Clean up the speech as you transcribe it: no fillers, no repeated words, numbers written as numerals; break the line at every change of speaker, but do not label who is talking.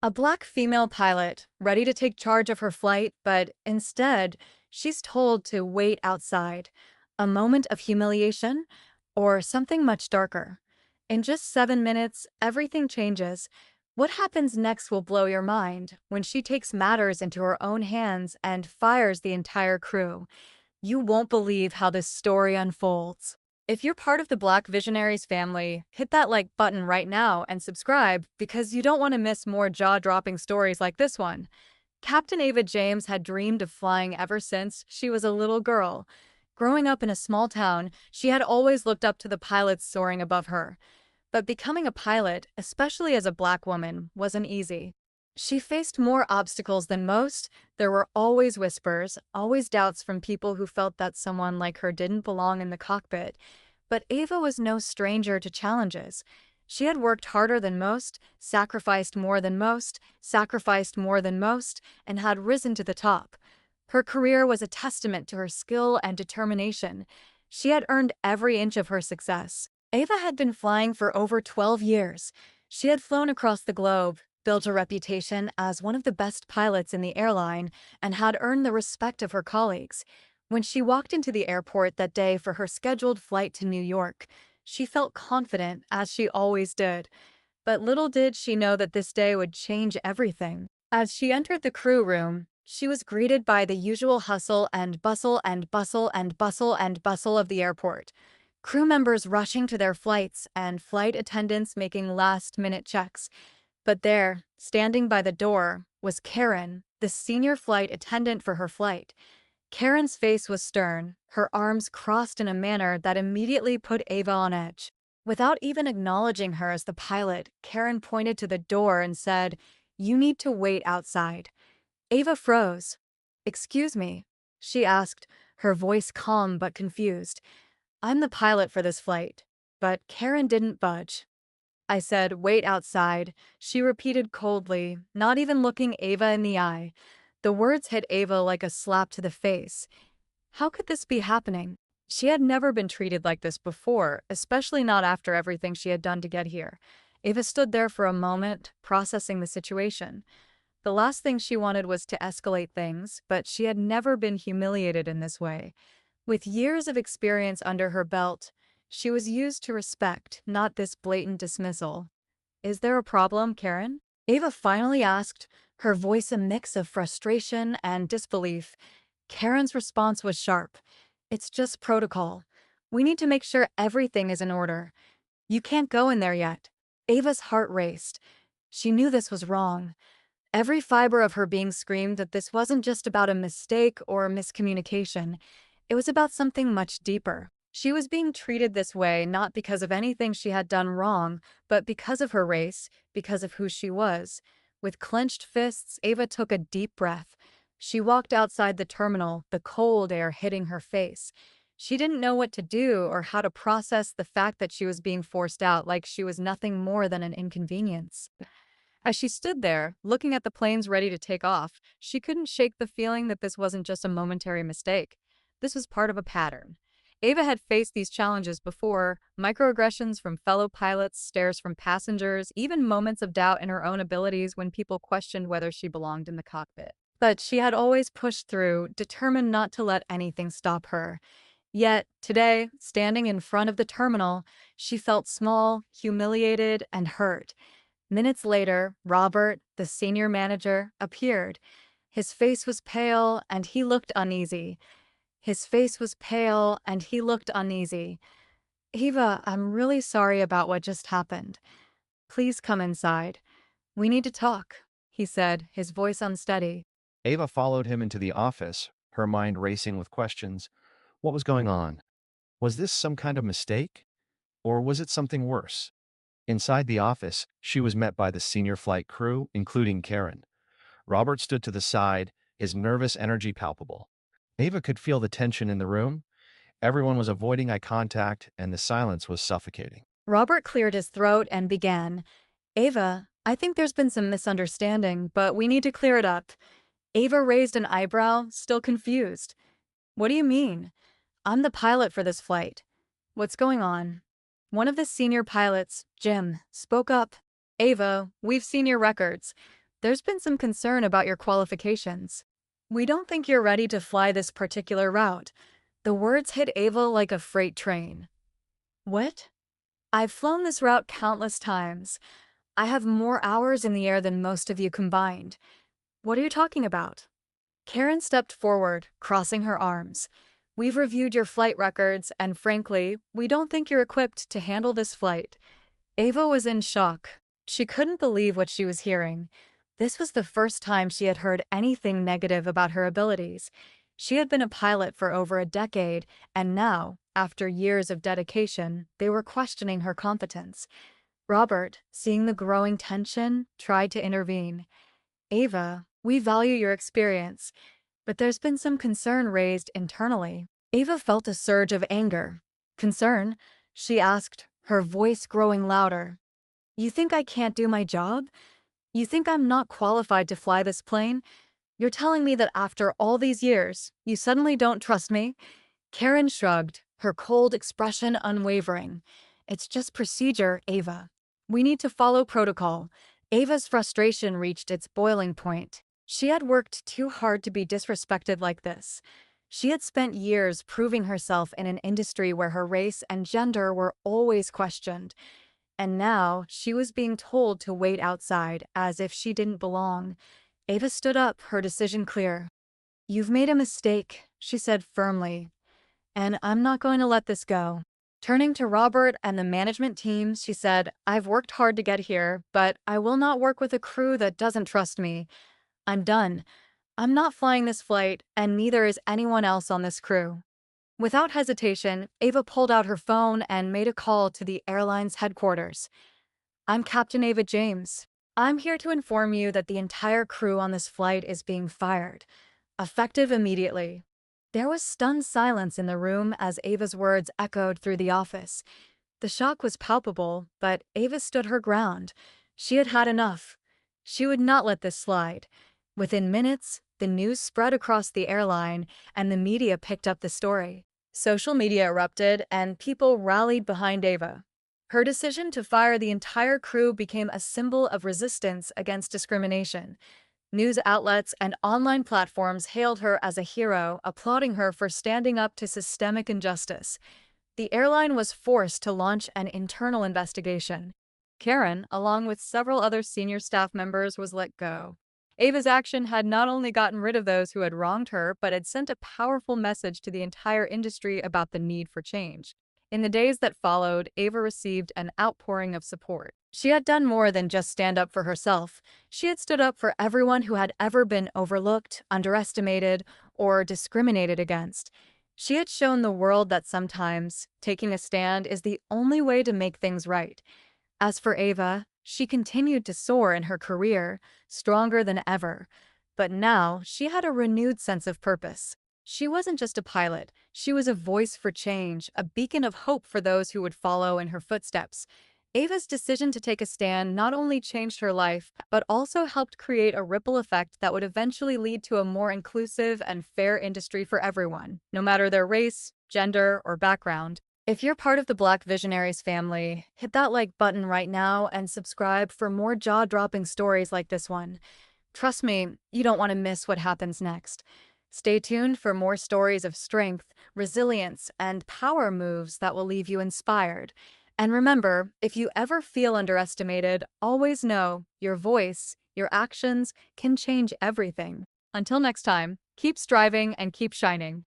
A black female pilot, ready to take charge of her flight, but instead, she's told to wait outside. A moment of humiliation, or something much darker. In just 7 minutes, everything changes. What happens next will blow your mind when she takes matters into her own hands and fires the entire crew. You won't believe how this story unfolds. If you're part of the Black Visionaries family, hit that like button right now and subscribe because you don't want to miss more jaw-dropping stories like this one. Captain Ava James had dreamed of flying ever since she was a little girl. Growing up in a small town, she had always looked up to the pilots soaring above her. But becoming a pilot, especially as a black woman, wasn't easy. She faced more obstacles than most. There were always whispers, always doubts from people who felt that someone like her didn't belong in the cockpit. But Ava was no stranger to challenges. She had worked harder than most, sacrificed more than most, sacrificed more than most, and had risen to the top. Her career was a testament to her skill and determination. She had earned every inch of her success. Ava had been flying for over 12 years. She had flown across the globe, built a reputation as one of the best pilots in the airline, and had earned the respect of her colleagues. When she walked into the airport that day for her scheduled flight to New York, she felt confident, as she always did. But little did she know that this day would change everything. As she entered the crew room, she was greeted by the usual hustle and bustle and bustle and bustle and bustle of the airport. Crew members rushing to their flights and flight attendants making last-minute checks. But there, standing by the door, was Karen, the senior flight attendant for her flight. Karen's face was stern, her arms crossed in a manner that immediately put Ava on edge. Without even acknowledging her as the pilot, Karen pointed to the door and said, "You need to wait outside." Ava froze. "Excuse me?" she asked, her voice calm but confused. "I'm the pilot for this flight." But Karen didn't budge. "I said, wait outside," she repeated coldly, not even looking Ava in the eye. The words hit Ava like a slap to the face. How could this be happening? She had never been treated like this before, especially not after everything she had done to get here. Ava stood there for a moment, processing the situation. The last thing she wanted was to escalate things, but she had never been humiliated in this way. With years of experience under her belt, she was used to respect, not this blatant dismissal. "Is there a problem, Karen?" Ava finally asked, her voice a mix of frustration and disbelief. Karen's response was sharp. "It's just protocol. We need to make sure everything is in order. You can't go in there yet." Ava's heart raced. She knew this was wrong. Every fiber of her being screamed that this wasn't just about a mistake or miscommunication. It was about something much deeper. She was being treated this way not because of anything she had done wrong, but because of her race, because of who she was. With clenched fists, Ava took a deep breath. She walked outside the terminal, the cold air hitting her face. She didn't know what to do or how to process the fact that she was being forced out like she was nothing more than an inconvenience. As she stood there, looking at the planes ready to take off, she couldn't shake the feeling that this wasn't just a momentary mistake. This was part of a pattern. Ava had faced these challenges before: microaggressions from fellow pilots, stares from passengers, even moments of doubt in her own abilities when people questioned whether she belonged in the cockpit. But she had always pushed through, determined not to let anything stop her. Yet, today, standing in front of the terminal, she felt small, humiliated, and hurt. Minutes later, Robert, the senior manager, appeared. His face was pale, and he looked uneasy. His face was pale, and he looked uneasy. "Eva, I'm really sorry about what just happened. Please come inside. We need to talk," he said, his voice unsteady.
Ava followed him into the office, her mind racing with questions. What was going on? Was this some kind of mistake? Or was it something worse? Inside the office, she was met by the senior flight crew, including Karen. Robert stood to the side, his nervous energy palpable. Ava could feel the tension in the room. Everyone was avoiding eye contact, and the silence was suffocating.
Robert cleared his throat and began. "Ava, I think there's been some misunderstanding, but we need to clear it up." Ava raised an eyebrow, still confused. "What do you mean? I'm the pilot for this flight. What's going on?" One of the senior pilots, Jim, spoke up. "Ava, we've seen your records. There's been some concern about your qualifications. We don't think you're ready to fly this particular route. The words hit Ava like a freight train. What? I've flown this route countless times. I have more hours in the air than most of you combined. What are you talking about? Karen stepped forward, crossing her arms. We've reviewed your flight records, and frankly, we don't think you're equipped to handle this flight. Ava was in shock. She couldn't believe what she was hearing. This was the first time she had heard anything negative about her abilities. She had been a pilot for over a decade, and now, after years of dedication, they were questioning her competence. Robert, seeing the growing tension, tried to intervene. Ava, we value your experience, but there's been some concern raised internally. Ava felt a surge of anger. Concern? She asked, her voice growing louder. You think I can't do my job? You think I'm not qualified to fly this plane? You're telling me that after all these years, you suddenly don't trust me? Karen shrugged, her cold expression unwavering. It's just procedure, Ava. We need to follow protocol. Ava's frustration reached its boiling point. She had worked too hard to be disrespected like this. She had spent years proving herself in an industry where her race and gender were always questioned. And now she was being told to wait outside as if she didn't belong. Ava stood up, her decision clear. You've made a mistake, she said firmly, and I'm not going to let this go. Turning to Robert and the management team, she said, I've worked hard to get here, but I will not work with a crew that doesn't trust me. I'm done. I'm not flying this flight, and neither is anyone else on this crew. Without hesitation, Ava pulled out her phone and made a call to the airline's headquarters. I'm Captain Ava James. I'm here to inform you that the entire crew on this flight is being fired, effective immediately. There was stunned silence in the room as Ava's words echoed through the office. The shock was palpable, but Ava stood her ground. She had had enough. She would not let this slide. Within minutes, the news spread across the airline, and the media picked up the story. Social media erupted, and people rallied behind Ava. Her decision to fire the entire crew became a symbol of resistance against discrimination. News outlets and online platforms hailed her as a hero, applauding her for standing up to systemic injustice. The airline was forced to launch an internal investigation. Karen, along with several other senior staff members, was let go. Ava's action had not only gotten rid of those who had wronged her, but had sent a powerful message to the entire industry about the need for change. In the days that followed, Ava received an outpouring of support. She had done more than just stand up for herself. She had stood up for everyone who had ever been overlooked, underestimated, or discriminated against. She had shown the world that sometimes taking a stand is the only way to make things right. As for Ava, she continued to soar in her career, stronger than ever. But now she had a renewed sense of purpose. She wasn't just a pilot, she was a voice for change, a beacon of hope for those who would follow in her footsteps. Ava's decision to take a stand not only changed her life, but also helped create a ripple effect that would eventually lead to a more inclusive and fair industry for everyone, no matter their race, gender, or background. If you're part of the Black Visionaries family, hit that like button right now and subscribe for more jaw-dropping stories like this one. Trust me, you don't want to miss what happens next. Stay tuned for more stories of strength, resilience, and power moves that will leave you inspired. And remember, if you ever feel underestimated, always know your voice, your actions can change everything. Until next time, keep striving and keep shining.